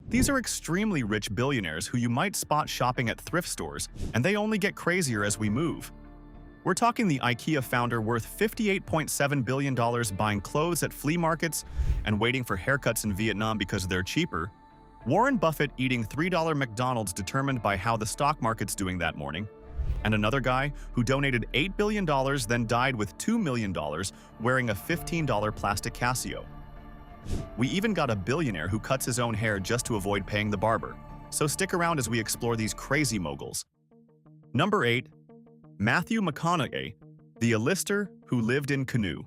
These are extremely rich billionaires who you might spot shopping at thrift stores, and they only get crazier as we move. We're talking the IKEA founder worth $58.7 billion buying clothes at flea markets and waiting for haircuts in Vietnam because they're cheaper, Warren Buffett eating $3 McDonald's determined by how the stock market's doing that morning, and another guy who donated $8 billion then died with $2 million wearing a $15 plastic Casio. We even got a billionaire who cuts his own hair just to avoid paying the barber, so stick around as we explore these crazy moguls. Number 8. Matthew McConaughey, the Alistair who lived in canoe.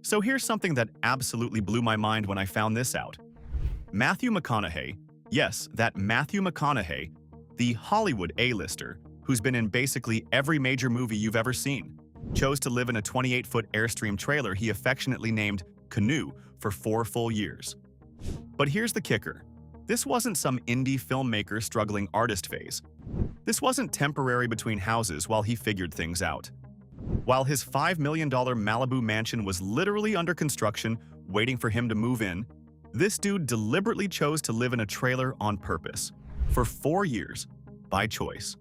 So here's something that absolutely blew my mind when I found this out. Matthew McConaughey, yes, that Matthew McConaughey, the Hollywood A-lister, who's been in basically every major movie you've ever seen, chose to live in a 28-foot Airstream trailer he affectionately named Canoe for 4 full years. But here's the kicker. This wasn't some indie filmmaker struggling artist phase. This wasn't temporary between houses while he figured things out. While his $5 million Malibu mansion was literally under construction, waiting for him to move in, this dude deliberately chose to live in a trailer on purpose, for 4 years, by choice.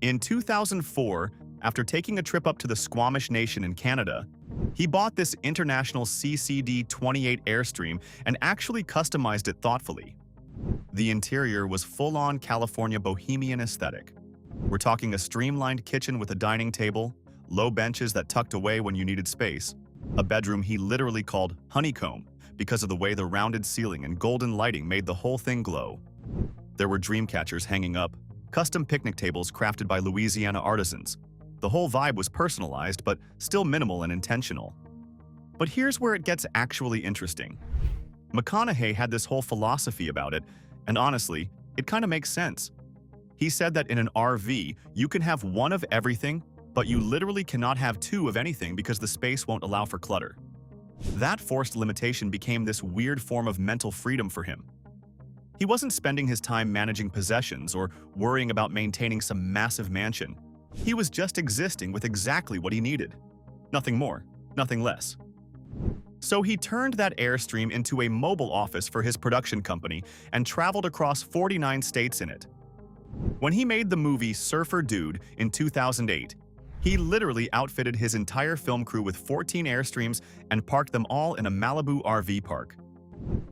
In 2004, after taking a trip up to the Squamish Nation in Canada, he bought this international CCD-28 Airstream and actually customized it thoughtfully. The interior was full-on California bohemian aesthetic. We're talking a streamlined kitchen with a dining table, low benches that tucked away when you needed space, a bedroom he literally called honeycomb because of the way the rounded ceiling and golden lighting made the whole thing glow. There were dream catchers hanging up, custom picnic tables crafted by Louisiana artisans. The whole vibe was personalized, but still minimal and intentional. But here's where it gets actually interesting. McConaughey had this whole philosophy about it, and honestly, it kind of makes sense. He said that in an RV, you can have one of everything, but you literally cannot have two of anything because the space won't allow for clutter. That forced limitation became this weird form of mental freedom for him. He wasn't spending his time managing possessions or worrying about maintaining some massive mansion. He was just existing with exactly what he needed. Nothing more, nothing less. So he turned that Airstream into a mobile office for his production company and traveled across 49 states in it. When he made the movie Surfer Dude in 2008, he literally outfitted his entire film crew with 14 Airstreams and parked them all in a Malibu RV park.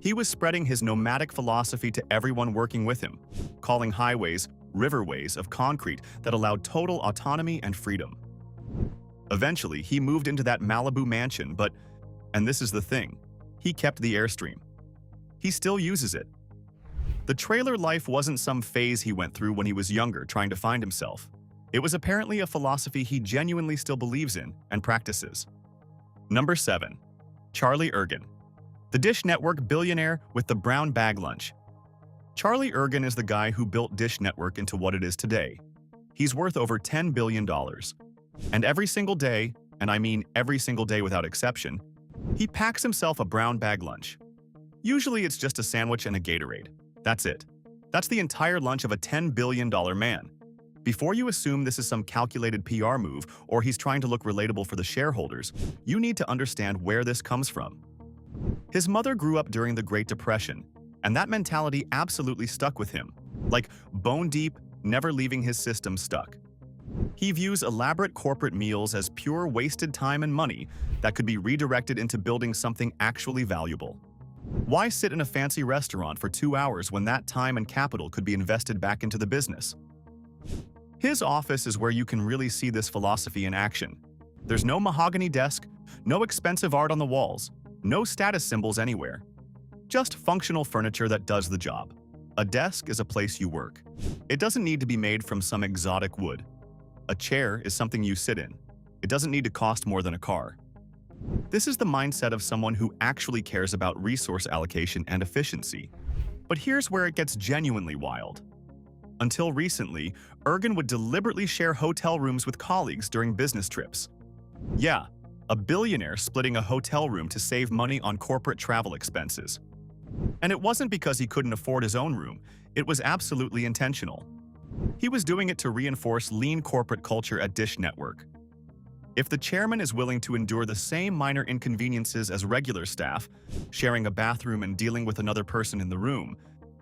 He was spreading his nomadic philosophy to everyone working with him, calling highways riverways of concrete that allowed total autonomy and freedom. Eventually, he moved into that Malibu mansion, but, and this is the thing, he kept the Airstream. He still uses it. The trailer life wasn't some phase he went through when he was younger trying to find himself. It was apparently a philosophy he genuinely still believes in and practices. Number 7. Charlie Ergen, the Dish Network billionaire with the brown bag lunch. Charlie Ergen is the guy who built Dish Network into what it is today. He's worth over $10 billion. And every single day, and I mean every single day without exception, he packs himself a brown bag lunch. Usually it's just a sandwich and a Gatorade. That's it. That's the entire lunch of a $10 billion man. Before you assume this is some calculated PR move or he's trying to look relatable for the shareholders, you need to understand where this comes from. His mother grew up during the Great Depression, and that mentality absolutely stuck with him, like bone deep, never leaving his system stuck. He views elaborate corporate meals as pure wasted time and money that could be redirected into building something actually valuable. Why sit in a fancy restaurant for 2 hours when that time and capital could be invested back into the business? His office is where you can really see this philosophy in action. There's no mahogany desk, no expensive art on the walls, no status symbols anywhere. Just functional furniture that does the job. A desk is a place you work. It doesn't need to be made from some exotic wood. A chair is something you sit in. It doesn't need to cost more than a car. This is the mindset of someone who actually cares about resource allocation and efficiency. But here's where it gets genuinely wild. Until recently, Ergen would deliberately share hotel rooms with colleagues during business trips. Yeah, a billionaire splitting a hotel room to save money on corporate travel expenses. And it wasn't because he couldn't afford his own room, it was absolutely intentional. He was doing it to reinforce lean corporate culture at Dish Network. If the chairman is willing to endure the same minor inconveniences as regular staff, sharing a bathroom and dealing with another person in the room,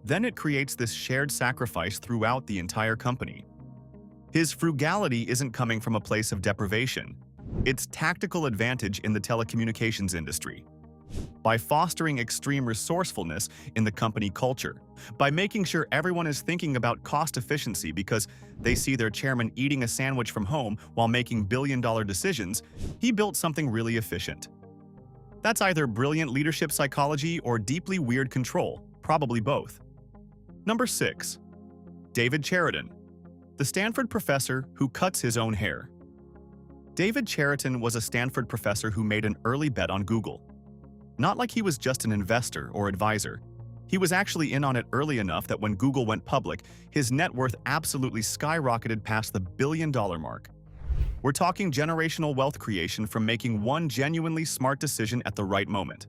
Then it creates this shared sacrifice throughout the entire company. His frugality isn't coming from a place of deprivation. It's tactical advantage in the telecommunications industry. By fostering extreme resourcefulness in the company culture, by making sure everyone is thinking about cost efficiency because they see their chairman eating a sandwich from home while making billion-dollar decisions, he built something really efficient. That's either brilliant leadership psychology or deeply weird control, probably both. Number 6. David Cheriton, the Stanford professor who cuts his own hair. David Cheriton was a Stanford professor who made an early bet on Google. Not like he was just an investor or advisor. He was actually in on it early enough that when Google went public, his net worth absolutely skyrocketed past the billion-dollar mark. We're talking generational wealth creation from making one genuinely smart decision at the right moment.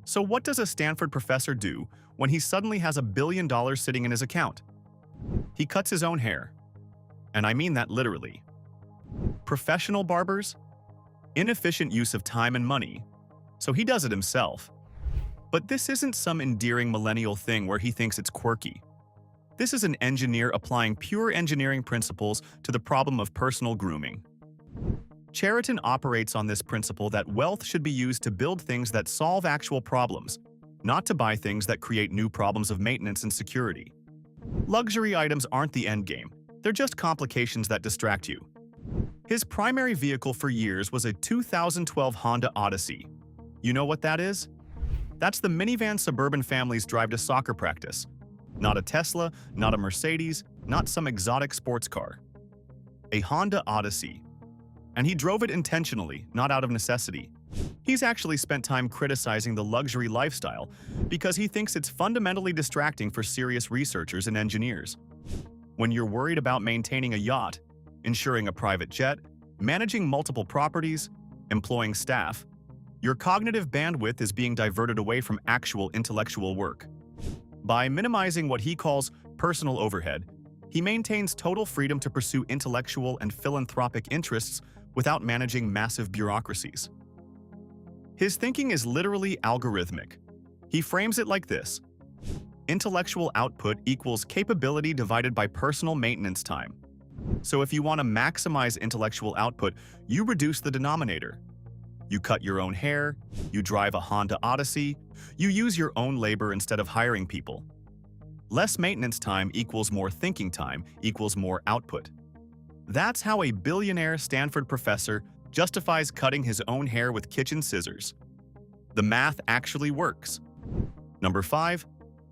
So what does a Stanford professor do when he suddenly has $1 billion sitting in his account? He cuts his own hair. And I mean that literally. Professional barbers? Inefficient use of time and money. So he does it himself. But this isn't some endearing millennial thing where he thinks it's quirky. This is an engineer applying pure engineering principles to the problem of personal grooming. Cheriton operates on this principle that wealth should be used to build things that solve actual problems, not to buy things that create new problems of maintenance and security. Luxury items aren't the endgame, they're just complications that distract you. His primary vehicle for years was a 2012 Honda Odyssey. You know what that is? That's the minivan suburban families drive to soccer practice. Not a Tesla, not a Mercedes, not some exotic sports car. A Honda Odyssey. And he drove it intentionally, not out of necessity. He's actually spent time criticizing the luxury lifestyle because he thinks it's fundamentally distracting for serious researchers and engineers. When you're worried about maintaining a yacht, insuring a private jet, managing multiple properties, employing staff, your cognitive bandwidth is being diverted away from actual intellectual work. By minimizing what he calls personal overhead, he maintains total freedom to pursue intellectual and philanthropic interests without managing massive bureaucracies. His thinking is literally algorithmic. He frames it like this: intellectual output equals capability divided by personal maintenance time. So if you want to maximize intellectual output, you reduce the denominator. You cut your own hair, you drive a Honda Odyssey, you use your own labor instead of hiring people. Less maintenance time equals more thinking time equals more output. That's how a billionaire Stanford professor justifies cutting his own hair with kitchen scissors. The math actually works. Number 5.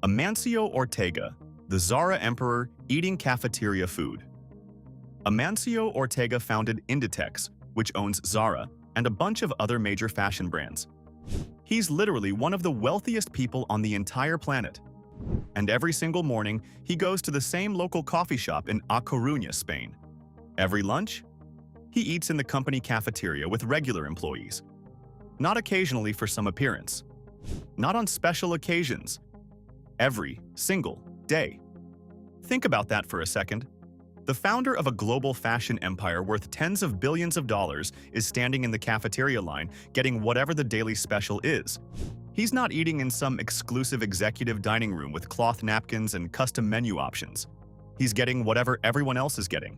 Amancio Ortega, the Zara emperor eating cafeteria food. Amancio Ortega founded Inditex, which owns Zara, and a bunch of other major fashion brands. He's literally one of the wealthiest people on the entire planet. And every single morning, he goes to the same local coffee shop in A Coruña, Spain. Every lunch, he eats in the company cafeteria with regular employees. Not occasionally for some appearance. Not on special occasions. Every single day. Think about that for a second. The founder of a global fashion empire worth tens of billions of dollars is standing in the cafeteria line getting whatever the daily special is. He's not eating in some exclusive executive dining room with cloth napkins and custom menu options. He's getting whatever everyone else is getting.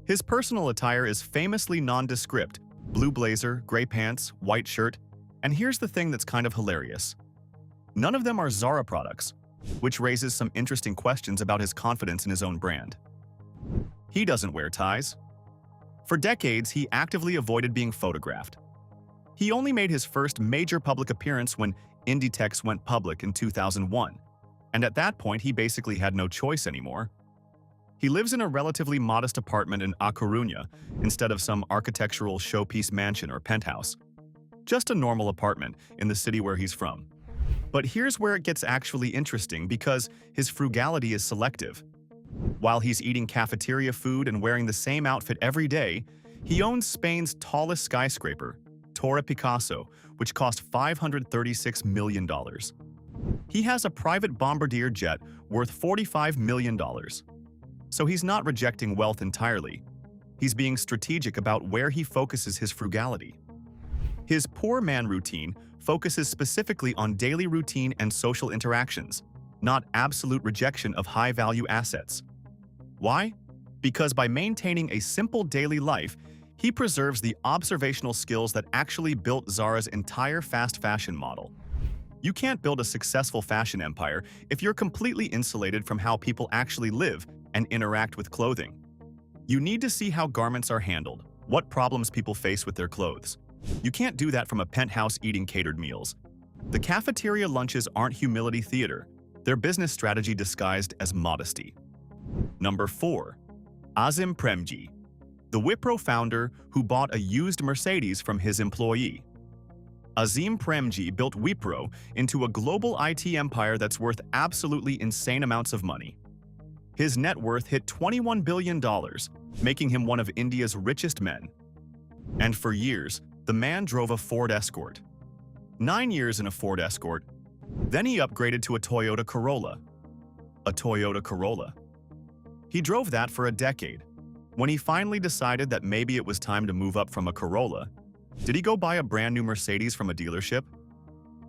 His personal attire is famously nondescript: blue blazer, gray pants, white shirt, and here's the thing that's kind of hilarious. None of them are Zara products, which raises some interesting questions about his confidence in his own brand. He doesn't wear ties. For decades, he actively avoided being photographed. He only made his first major public appearance when Inditex went public in 2001, and at that point he basically had no choice anymore. He lives in a relatively modest apartment in A Coruña instead of some architectural showpiece mansion or penthouse. Just a normal apartment in the city where he's from. But here's where it gets actually interesting because his frugality is selective. While he's eating cafeteria food and wearing the same outfit every day, he owns Spain's tallest skyscraper, Torre Picasso, which cost $536 million. He has a private bombardier jet worth $45 million. So he's not rejecting wealth entirely. He's being strategic about where he focuses his frugality. His poor man routine focuses specifically on daily routine and social interactions. not absolute rejection of high-value assets. Why? Because by maintaining a simple daily life, he preserves the observational skills that actually built Zara's entire fast fashion model. You can't build a successful fashion empire if you're completely insulated from how people actually live and interact with clothing. You need to see how garments are handled, what problems people face with their clothes. You can't do that from a penthouse eating catered meals. The cafeteria lunches aren't humility theater. They're business strategy disguised as modesty. Number 4. Azim Premji, the Wipro founder who bought a used Mercedes from his employee. Azim Premji built Wipro into a global IT empire that's worth absolutely insane amounts of money. His net worth hit $21 billion, making him one of India's richest men. And for years, the man drove a Ford Escort. 9 years in a Ford Escort. Then he upgraded to a Toyota Corolla. A Toyota Corolla. He drove that for a decade. When he finally decided that maybe it was time to move up from a Corolla, did he go buy a brand new Mercedes from a dealership?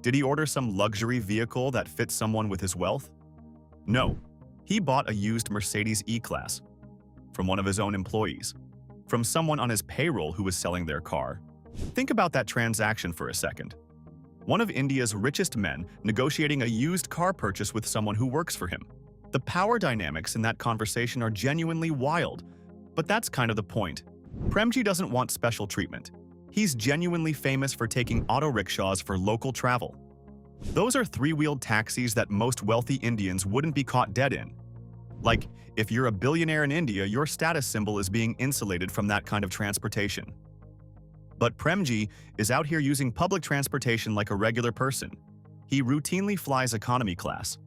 Did he order some luxury vehicle that fits someone with his wealth? No. He bought a used Mercedes E-Class from one of his own employees, from someone on his payroll who was selling their car. Think about that transaction for a second. One of India's richest men negotiating a used car purchase with someone who works for him. The power dynamics in that conversation are genuinely wild, but that's kind of the point. Premji doesn't want special treatment. He's genuinely famous for taking auto rickshaws for local travel. Those are three-wheeled taxis that most wealthy Indians wouldn't be caught dead in. Like, if you're a billionaire in India, your status symbol is being insulated from that kind of transportation. But Premji is out here using public transportation like a regular person. He routinely flies economy class.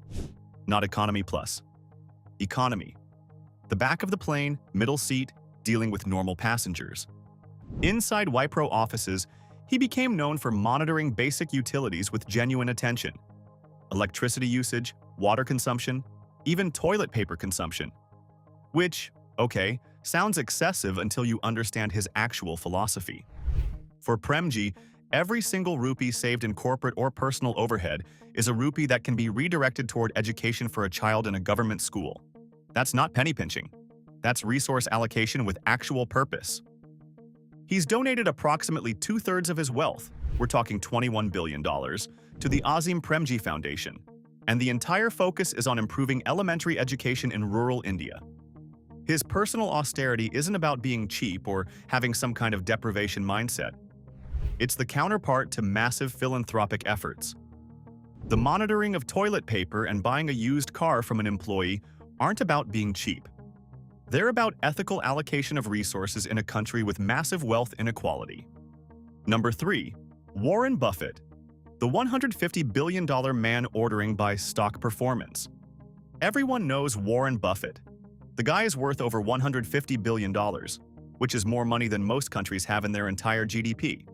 Not economy plus. Economy. The back of the plane, middle seat, dealing with normal passengers. Inside Wipro offices, he became known for monitoring basic utilities with genuine attention. Electricity usage, water consumption, even toilet paper consumption. Which, okay, sounds excessive until you understand his actual philosophy. For Premji, every single rupee saved in corporate or personal overhead is a rupee that can be redirected toward education for a child in a government school. That's not penny pinching. That's resource allocation with actual purpose. He's donated approximately 2/3 of his wealth, we're talking $21 billion, to the Azim Premji Foundation, and the entire focus is on improving elementary education in rural India. His personal austerity isn't about being cheap or having some kind of deprivation mindset. It's the counterpart to massive philanthropic efforts. The monitoring of toilet paper and buying a used car from an employee aren't about being cheap. They're about ethical allocation of resources in a country with massive wealth inequality. Number 3. Warren Buffett, the $150 billion man ordering by stock performance. Everyone knows Warren Buffett. The guy is worth over $150 billion, which is more money than most countries have in their entire GDP.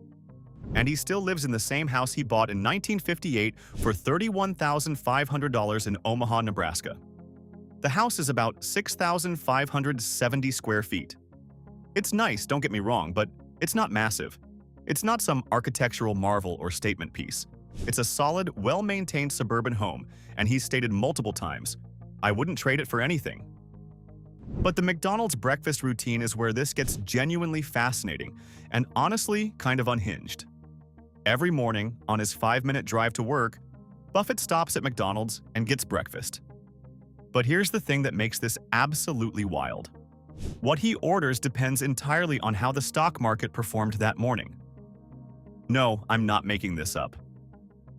And he still lives in the same house he bought in 1958 for $31,500 in Omaha, Nebraska. The house is about 6,570 square feet. It's nice, don't get me wrong, but it's not massive. It's not some architectural marvel or statement piece. It's a solid, well-maintained suburban home, and he's stated multiple times, "I wouldn't trade it for anything." But the McDonald's breakfast routine is where this gets genuinely fascinating and honestly kind of unhinged. Every morning, on his 5-minute drive to work, Buffett stops at McDonald's and gets breakfast. But here's the thing that makes this absolutely wild. What he orders depends entirely on how the stock market performed that morning. No, I'm not making this up.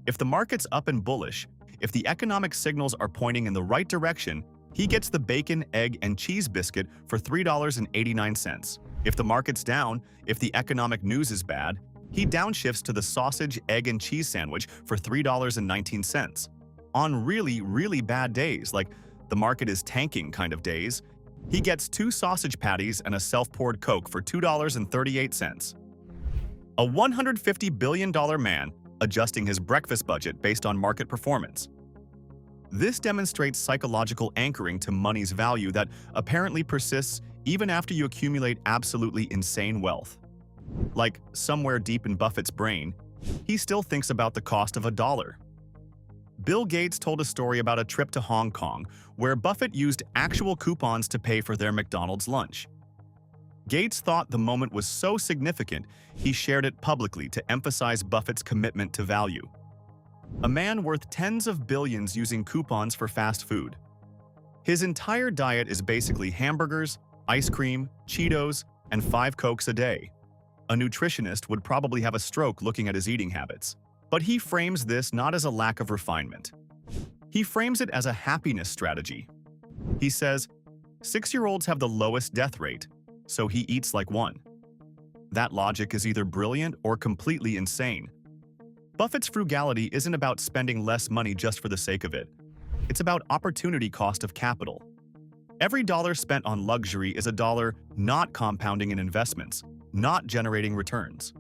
If the market's up and bullish, if the economic signals are pointing in the right direction, he gets the bacon, egg, and cheese biscuit for $3.89. If the market's down, if the economic news is bad, he downshifts to the sausage, egg, and cheese sandwich for $3.19. On really, really bad days, like the market is tanking kind of days, he gets 2 sausage patties and a self-poured Coke for $2.38. A $150 billion man adjusting his breakfast budget based on market performance. This demonstrates psychological anchoring to money's value that apparently persists even after you accumulate absolutely insane wealth. Like, somewhere deep in Buffett's brain, he still thinks about the cost of $1. Bill Gates told a story about a trip to Hong Kong where Buffett used actual coupons to pay for their McDonald's lunch. Gates thought the moment was so significant, he shared it publicly to emphasize Buffett's commitment to value. A man worth tens of billions using coupons for fast food. His entire diet is basically hamburgers, ice cream, Cheetos, and 5 Cokes a day. A nutritionist would probably have a stroke looking at his eating habits. But he frames this not as a lack of refinement. He frames it as a happiness strategy. He says, 6-year-olds have the lowest death rate, so he eats like one. That logic is either brilliant or completely insane. Buffett's frugality isn't about spending less money just for the sake of it. It's about opportunity cost of capital. Every dollar spent on luxury is a dollar not compounding in investments, not generating returns.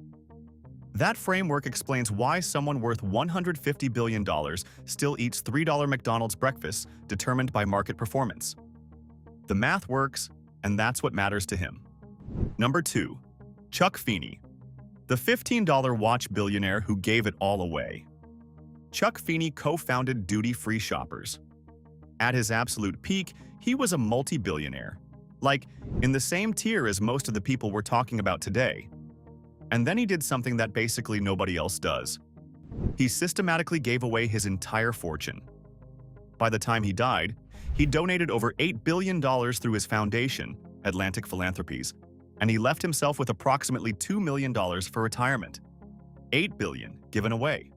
That framework explains why someone worth $150 billion still eats $3 McDonald's breakfasts determined by market performance. The math works, and that's what matters to him. Number 2. Chuck Feeney, the $15 watch billionaire who gave it all away. Chuck Feeney co-founded Duty-Free Shoppers. At his absolute peak, he was a multi-billionaire, like in the same tier as most of the people we're talking about today. And then he did something that basically nobody else does. He systematically gave away his entire fortune. By the time he died, he donated over $8 billion through his foundation, Atlantic Philanthropies, and he left himself with approximately $2 million for retirement. $8 billion given away.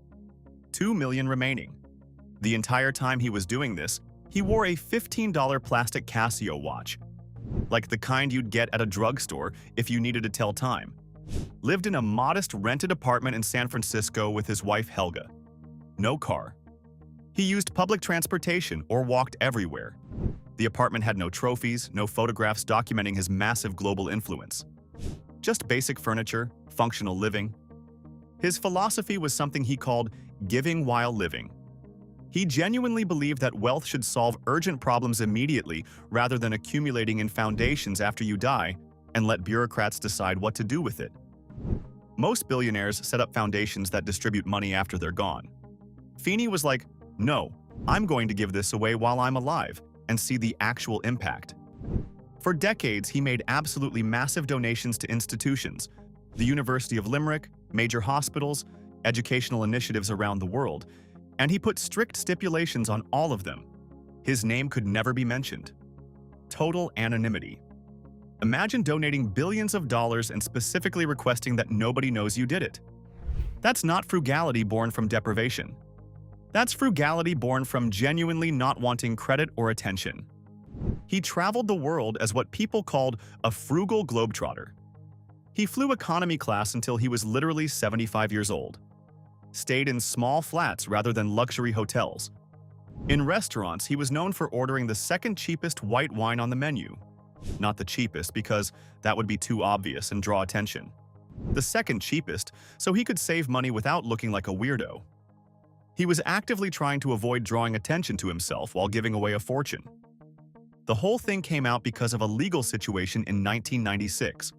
$2 million remaining. The entire time he was doing this, he wore a $15 plastic Casio watch, like the kind you'd get at a drugstore if you needed to tell time. Lived in a modest rented apartment in San Francisco with his wife Helga. No car. He used public transportation or walked everywhere. The apartment had no trophies, no photographs documenting his massive global influence. Just basic furniture, functional living. His philosophy was something he called giving while living. He genuinely believed that wealth should solve urgent problems immediately rather than accumulating in foundations after you die and let bureaucrats decide what to do with it. Most billionaires set up foundations that distribute money after they're gone. Feeney was like, no, I'm going to give this away while I'm alive and see the actual impact. For decades, he made absolutely massive donations to institutions, the University of Limerick, major hospitals, educational initiatives around the world, and he put strict stipulations on all of them. His name could never be mentioned. Total anonymity. Imagine donating billions of dollars and specifically requesting that nobody knows you did it. That's not frugality born from deprivation. That's frugality born from genuinely not wanting credit or attention. He traveled the world as what people called a frugal globetrotter. He flew economy class until he was literally 75 years old. Stayed in small flats rather than luxury hotels. In restaurants, he was known for ordering the second cheapest white wine on the menu. Not the cheapest because that would be too obvious and draw attention. The second cheapest so he could save money without looking like a weirdo. He was actively trying to avoid drawing attention to himself while giving away a fortune. The whole thing came out because of a legal situation in 1996.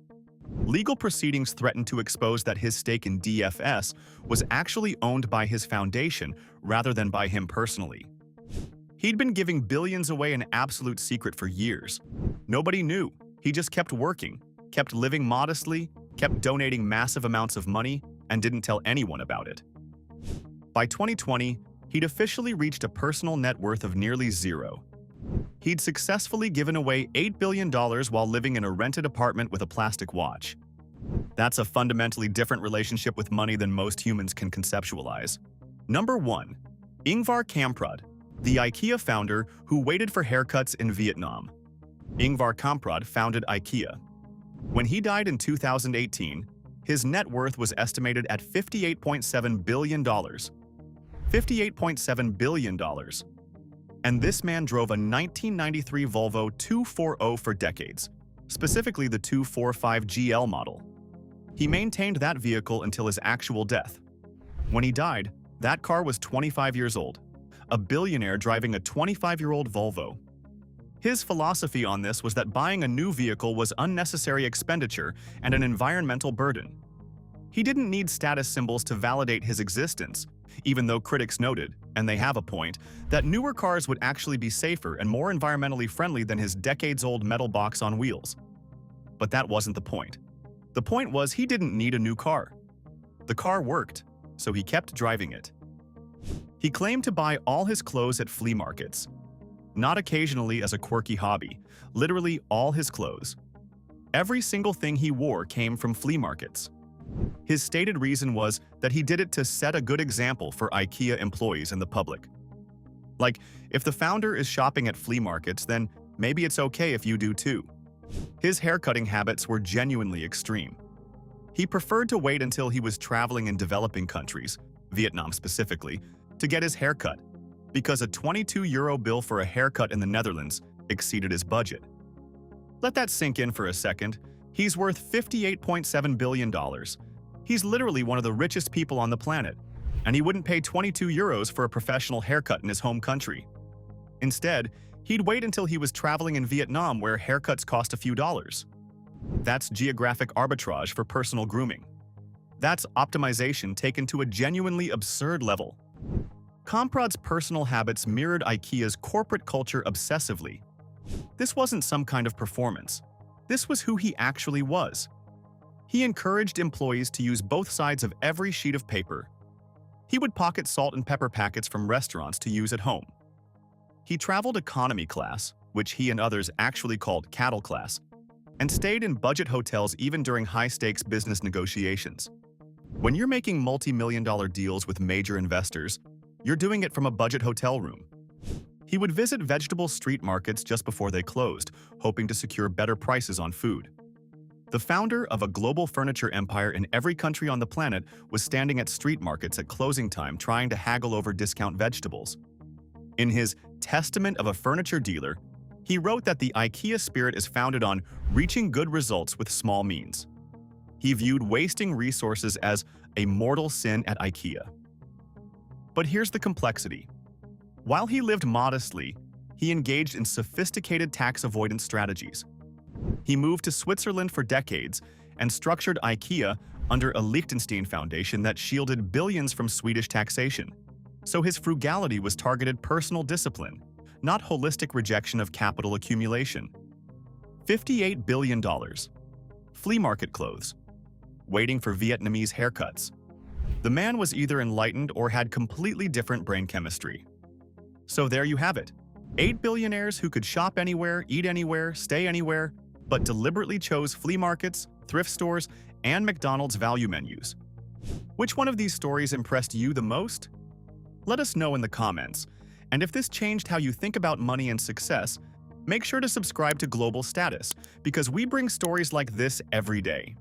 Legal proceedings threatened to expose that his stake in DFS was actually owned by his foundation rather than by him personally. He'd been giving billions away in absolute secret for years. Nobody knew. He just kept working, kept living modestly, kept donating massive amounts of money, and didn't tell anyone about it. By 2020, he'd officially reached a personal net worth of nearly zero. He'd successfully given away $8 billion while living in a rented apartment with a plastic watch. That's a fundamentally different relationship with money than most humans can conceptualize. Number 1. Ingvar Kamprad, the IKEA founder who waited for haircuts in Vietnam. Ingvar Kamprad founded IKEA. When he died in 2018, his net worth was estimated at $58.7 billion. $58.7 billion. And this man drove a 1993 Volvo 240 for decades, specifically the 245 GL model. He maintained that vehicle until his actual death. When he died, that car was 25 years old, a billionaire driving a 25-year-old Volvo. His philosophy on this was that buying a new vehicle was unnecessary expenditure and an environmental burden. He didn't need status symbols to validate his existence, even though critics noted, and they have a point, that newer cars would actually be safer and more environmentally friendly than his decades-old metal box on wheels. But that wasn't the point. The point was he didn't need a new car. The car worked, so he kept driving it. He claimed to buy all his clothes at flea markets. Not occasionally as a quirky hobby, literally all his clothes. Every single thing he wore came from flea markets. His stated reason was that he did it to set a good example for IKEA employees and the public. Like, if the founder is shopping at flea markets, then maybe it's okay if you do too. His haircutting habits were genuinely extreme. He preferred to wait until he was traveling in developing countries, Vietnam specifically, to get his haircut, because a €22 bill for a haircut in the Netherlands exceeded his budget. Let that sink in for a second. He's worth $58.7 billion. He's literally one of the richest people on the planet, and he wouldn't pay €22 for a professional haircut in his home country. Instead, he'd wait until he was traveling in Vietnam where haircuts cost a few dollars. That's geographic arbitrage for personal grooming. That's optimization taken to a genuinely absurd level. Kamprad's personal habits mirrored IKEA's corporate culture obsessively. This wasn't some kind of performance. This was who he actually was. He encouraged employees to use both sides of every sheet of paper. He would pocket salt and pepper packets from restaurants to use at home. He traveled economy class, which he and others actually called cattle class, and stayed in budget hotels even during high-stakes business negotiations. When you're making multi-million-dollar deals with major investors, you're doing it from a budget hotel room. He would visit vegetable street markets just before they closed, hoping to secure better prices on food. The founder of a global furniture empire in every country on the planet was standing at street markets at closing time trying to haggle over discount vegetables. In his Testament of a Furniture Dealer, he wrote that the IKEA spirit is founded on reaching good results with small means. He viewed wasting resources as a mortal sin at IKEA. But here's the complexity. While he lived modestly, he engaged in sophisticated tax avoidance strategies. He moved to Switzerland for decades and structured IKEA under a Liechtenstein foundation that shielded billions from Swedish taxation. So his frugality was targeted personal discipline, not holistic rejection of capital accumulation. $58 billion. Flea market clothes. Waiting for Vietnamese haircuts. The man was either enlightened or had completely different brain chemistry. So there you have it. 8 billionaires who could shop anywhere, eat anywhere, stay anywhere, but deliberately chose flea markets, thrift stores, and McDonald's value menus. Which one of these stories impressed you the most? Let us know in the comments. And if this changed how you think about money and success, make sure to subscribe to Global Status because we bring stories like this every day.